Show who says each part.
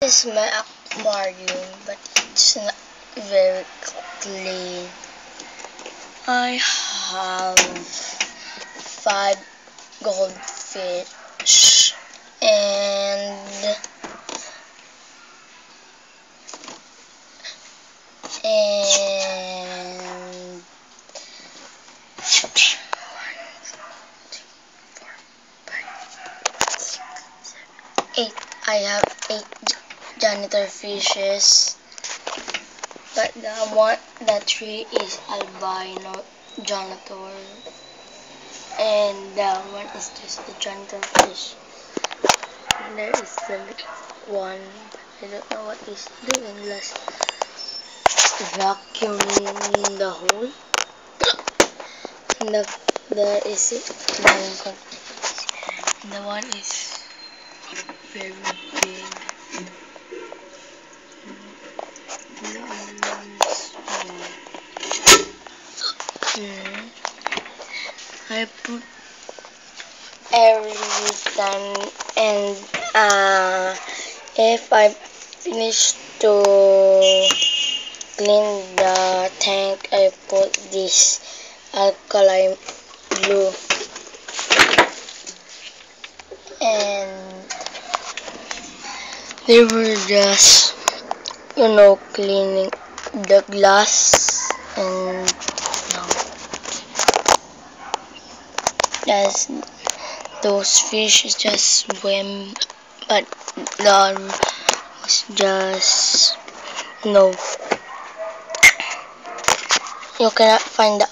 Speaker 1: This is my aquarium, but it's not very clean. I have 5 goldfish and eight. I have 8 janitor fishes, but the tree is albino janitor, and the one is just the janitor fish. And there is the one, but I don't know what he's doing. Let's vacuuming the hole. And there is it. The one is very big. The other one is small. I put every time, and if I finish to clean the tank, I put this alkaline glue, and they were just cleaning the glass, and as those fish just swim, but the was just you cannot find the